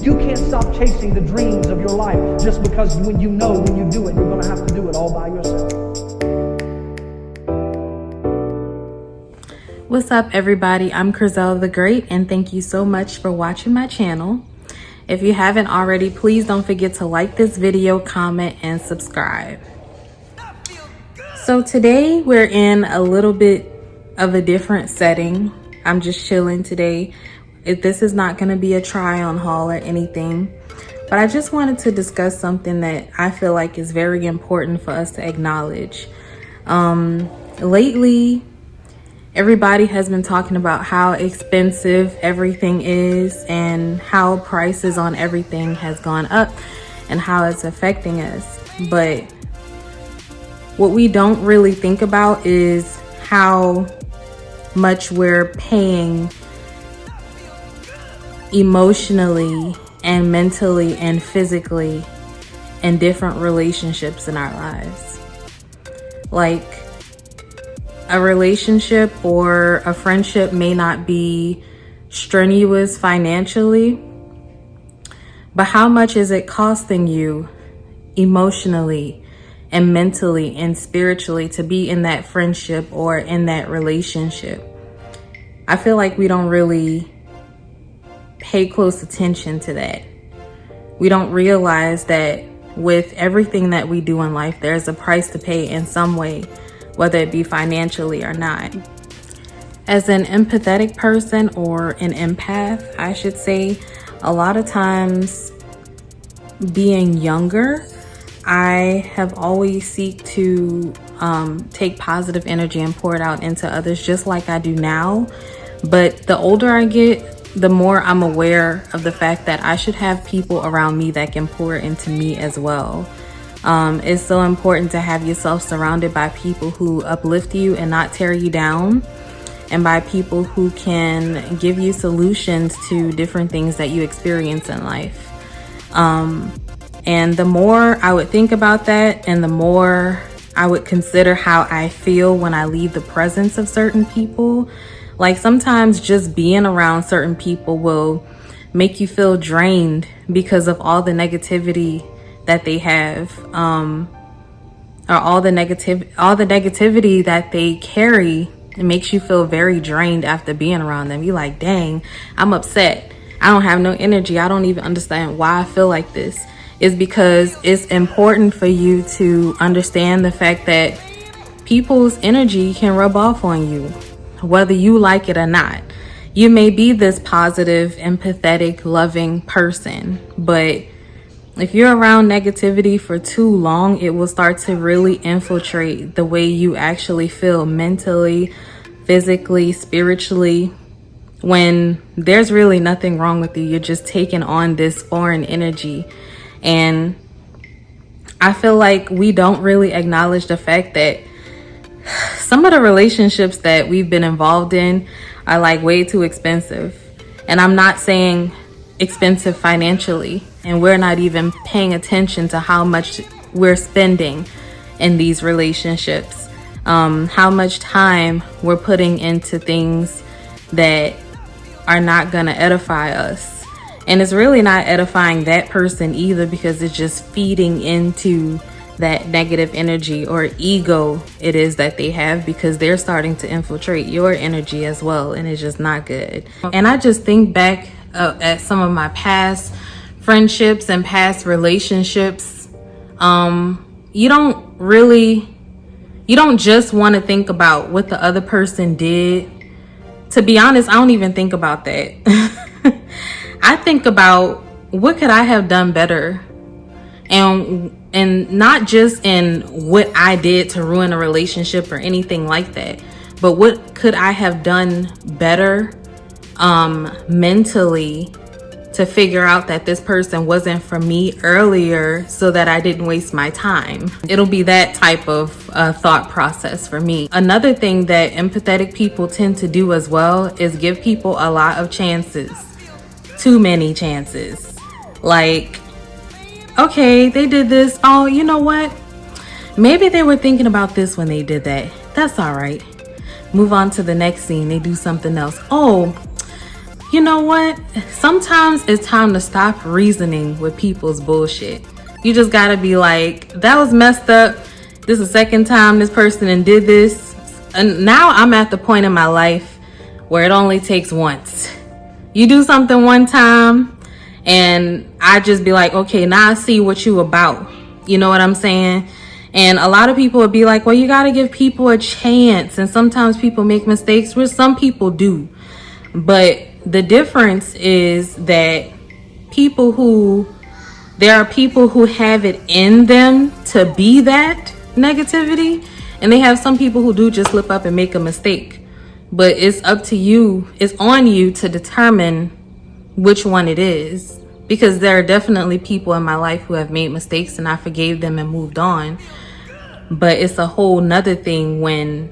You can't stop chasing the dreams of your life just because when you do it, you're going to have to do it all by yourself. What's up, everybody? I'm Crizelle the Great, and thank you so much for watching my channel. If you haven't already, please don't forget to like this video, comment, and subscribe. So today we're in a little bit of a different setting. I'm just chilling today. This is not going to be a try on haul or anything, but I just wanted to discuss something that I feel like is very important for us to acknowledge. Lately, everybody has been talking about how expensive everything is and how prices on everything has gone up and how it's affecting us. But what we don't really think about is how much we're paying emotionally and mentally and physically in different relationships in our lives. Like, a relationship or a friendship may not be strenuous financially, but how much is it costing you emotionally and mentally and spiritually to be in that friendship or in that relationship? I feel like we don't really pay close attention to that. We don't realize that with everything that we do in life, there's a price to pay in some way, whether it be financially or not. As an empathetic person, or an empath, I should say, a lot of times being younger, I have always seek to take positive energy and pour it out into others just like I do now. But the older I get, the more I'm aware of the fact that I should have people around me that can pour into me as well. It's so important to have yourself surrounded by people who uplift you and not tear you down, and by people who can give you solutions to different things that you experience in life. And the more I would think about that, and the more I would consider how I feel when I leave the presence of certain people, like sometimes just being around certain people will make you feel drained because of all the negativity that they have, or all the negativity that they carry. It makes you feel very drained after being around them. You're like, dang, I'm upset. I don't have no energy. I don't even understand why I feel like this. It's because it's important for you to understand the fact that people's energy can rub off on you, whether you like it or not. You may be this positive, empathetic, loving person, but if you're around negativity for too long, it will start to really infiltrate the way you actually feel mentally, physically, spiritually, when there's really nothing wrong with you. You're just taking on this foreign energy. And I feel like we don't really acknowledge the fact that some of the relationships that we've been involved in are like way too expensive. And I'm not saying expensive financially, and we're not even paying attention to how much we're spending in these relationships, how much time we're putting into things that are not gonna edify us. And it's really not edifying that person either, because it's just feeding into that negative energy or ego it is that they have, because they're starting to infiltrate your energy as well, and it's just not good. And I just think back at some of my past friendships and past relationships. You don't just want to think about what the other person did. To be honest, I don't even think about that. I think about what could I have done better, and not just in what I did to ruin a relationship or anything like that, but what could I have done better mentally to figure out that this person wasn't for me earlier, so that I didn't waste my time. It'll be that type of thought process for me. Another thing that empathetic people tend to do as well is give people a lot of chances. Too many chances. Like, okay, they did this. Oh, you know what? Maybe they were thinking about this when they did that. That's all right. Move on to the next scene. They do something else. Oh, you know what? Sometimes it's time to stop reasoning with people's bullshit. You just gotta be like, that was messed up. This is the second time this person did this. And now I'm at the point in my life where it only takes once. You do something one time and I just be like, okay, now I see what you about. You know what I'm saying? And a lot of people would be like, well, you got to give people a chance. And sometimes people make mistakes, which some people do. But the difference is that there are people who have it in them to be that negativity. And they have some people who do just slip up and make a mistake. But it's up to you. It's on you to determine which one it is. Because there are definitely people in my life who have made mistakes and I forgave them and moved on. But it's a whole nother thing when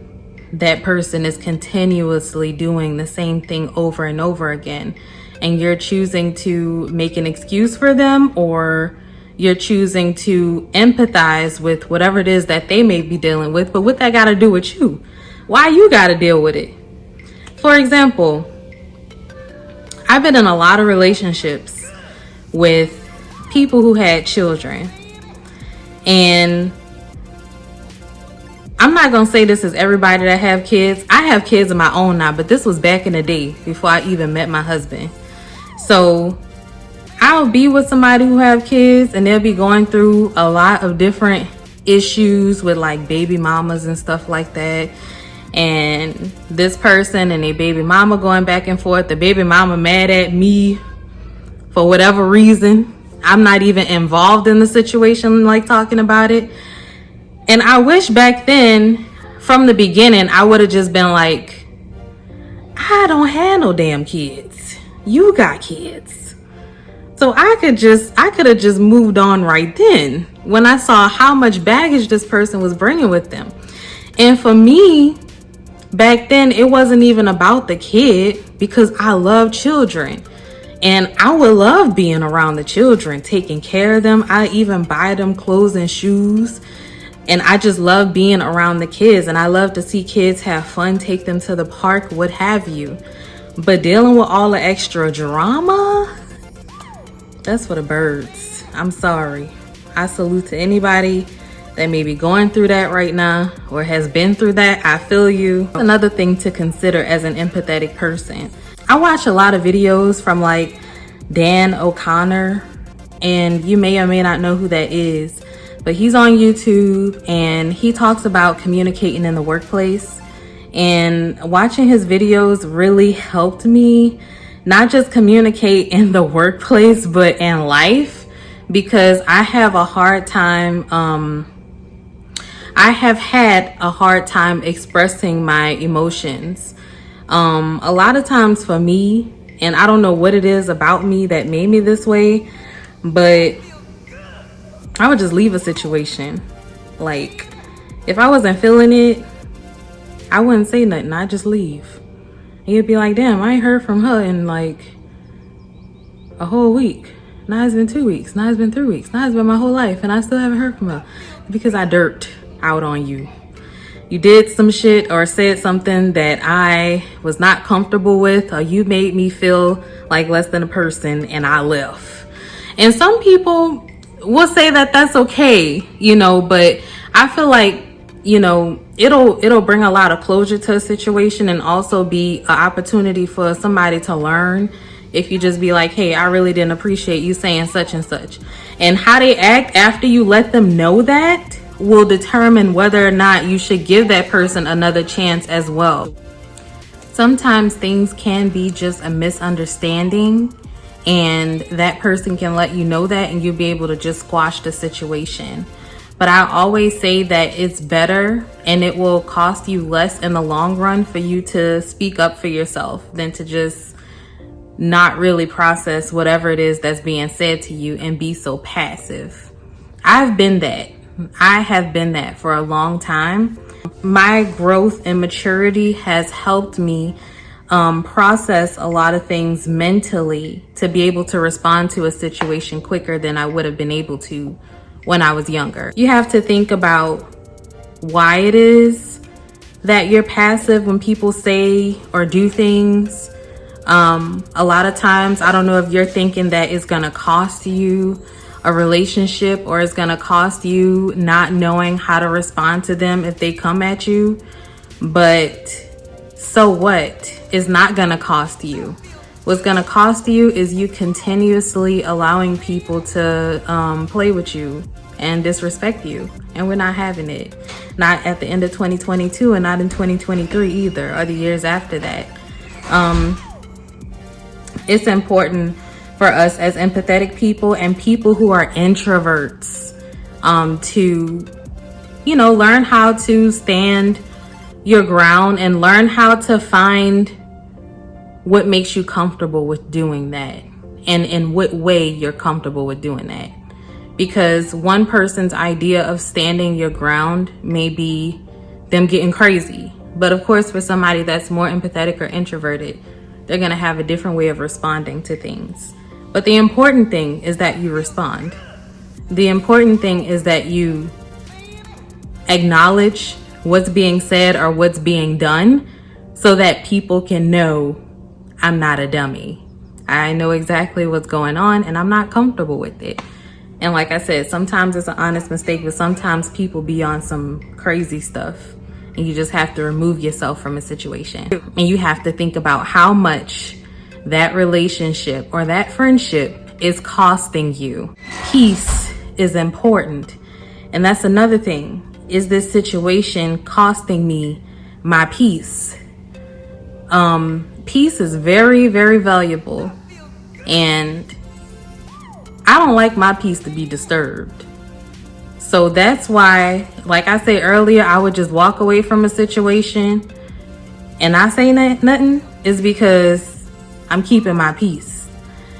that person is continuously doing the same thing over and over again. And you're choosing to make an excuse for them, or you're choosing to empathize with whatever it is that they may be dealing with. But what that got to do with you? Why you got to deal with it? For example, I've been in a lot of relationships with people who had children, and I'm not gonna say this is everybody that have kids. I have kids of my own now, but this was back in the day before I even met my husband. So I'll be with somebody who have kids and they'll be going through a lot of different issues with like baby mamas and stuff like that. And this person and their baby mama going back and forth. The baby mama mad at me for whatever reason. I'm not even involved in the situation, like talking about it. And I wish back then, from the beginning, I would have just been like, I don't have no damn kids. You got kids. So I could have just moved on right then when I saw how much baggage this person was bringing with them. And for me, back then, it wasn't even about the kid, because I love children. And I would love being around the children, taking care of them. I even buy them clothes and shoes. And I just love being around the kids. And I love to see kids have fun, take them to the park, what have you. But dealing with all the extra drama, that's for the birds. I'm sorry. I salute to anybody that may be going through that right now or has been through that. I feel you. Another thing to consider as an empathetic person. I watch a lot of videos from like Dan O'Connor, and you may or may not know who that is, but he's on YouTube and he talks about communicating in the workplace. And watching his videos really helped me not just communicate in the workplace, but in life, because I have a hard time, I have had a hard time expressing my emotions. A lot of times for me, and I don't know what it is about me that made me this way, but I would just leave a situation. Like, if I wasn't feeling it, I wouldn't say nothing. I'd just leave. And you'd be like, damn, I ain't heard from her in like a whole week. Now it's been 2 weeks. Now it's been 3 weeks. Now it's been my whole life and I still haven't heard from her. Because I dirt out on you. You did some shit or said something that I was not comfortable with, or you made me feel like less than a person, and I left. And some people will say that that's okay, you know, but I feel like, you know, it'll bring a lot of closure to a situation, and also be an opportunity for somebody to learn. If you just be like, hey, I really didn't appreciate you saying such and such. And how they act after you let them know that will determine whether or not you should give that person another chance as well. Sometimes things can be just a misunderstanding, and that person can let you know that, and you'll be able to just squash the situation. But I always say that it's better, and it will cost you less in the long run for you to speak up for yourself than to just not really process whatever it is that's being said to you and be so passive. I've been that. I have been that for a long time. My growth and maturity has helped me process a lot of things mentally to be able to respond to a situation quicker than I would have been able to when I was younger. You have to think about why it is that you're passive when people say or do things. A lot of times, I don't know if you're thinking that it's gonna cost you a relationship, or it's gonna cost you not knowing how to respond to them if they come at you. But so what? It's not gonna cost you. What's gonna cost you is you continuously allowing people to play with you and disrespect you. And we're not having it. Not at the end of 2022, and not in 2023 either, or the years after that. It's important for us as empathetic people and people who are introverts to, learn how to stand your ground and learn how to find what makes you comfortable with doing that, and in what way you're comfortable with doing that. Because one person's idea of standing your ground may be them getting crazy. But of course, for somebody that's more empathetic or introverted, they're gonna have a different way of responding to things. But the important thing is that you respond. The important thing is that you acknowledge what's being said or what's being done, so that people can know I'm not a dummy. I know exactly what's going on, and I'm not comfortable with it. And like I said, sometimes it's an honest mistake, but sometimes people be on some crazy stuff, and you just have to remove yourself from a situation. And you have to think about how much that relationship or that friendship is costing you. Peace is important. And that's another thing. Is this situation costing me my peace? Peace is very, very valuable. And I don't like my peace to be disturbed. So that's why, like I said earlier, I would just walk away from a situation and not say nothing, is because I'm keeping my peace.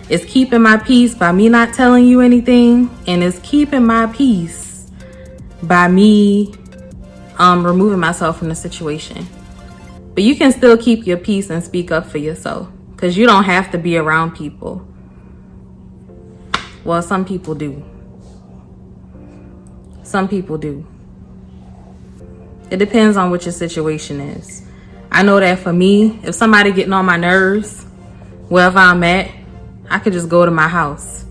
It's keeping my peace by me not telling you anything, and it's keeping my peace by me removing myself from the situation. But you can still keep your peace and speak up for yourself, because you don't have to be around people. Well, some people do. Some people do. It depends on what your situation is. I know that for me, if somebody getting on my nerves, wherever I'm at, I could just go to my house.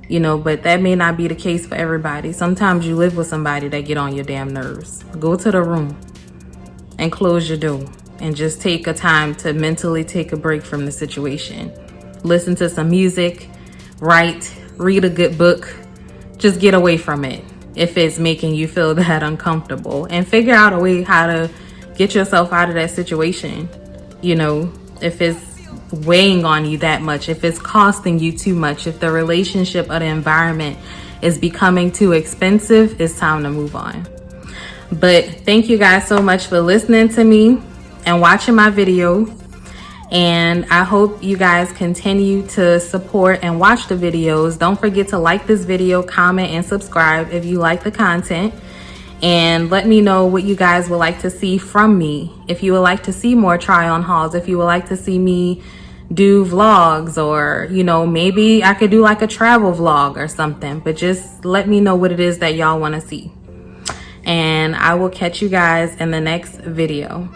But that may not be the case for everybody. Sometimes you live with somebody that get on your damn nerves. Go to the room and close your door and just take a time to mentally take a break from the situation. Listen to some music, write, read a good book. Just get away from it if it's making you feel that uncomfortable, and figure out a way how to get yourself out of that situation. If it's weighing on you that much, if it's costing you too much, if the relationship or the environment is becoming too expensive, it's time to move on. But thank you guys so much for listening to me and watching my video. And I hope you guys continue to support and watch the videos. Don't forget to like this video, comment, and subscribe if you like the content. And let me know what you guys would like to see from me. If you would like to see more try-on hauls, if you would like to see me do vlogs, or, maybe I could do like a travel vlog or something. But just let me know what it is that y'all want to see. And I will catch you guys in the next video.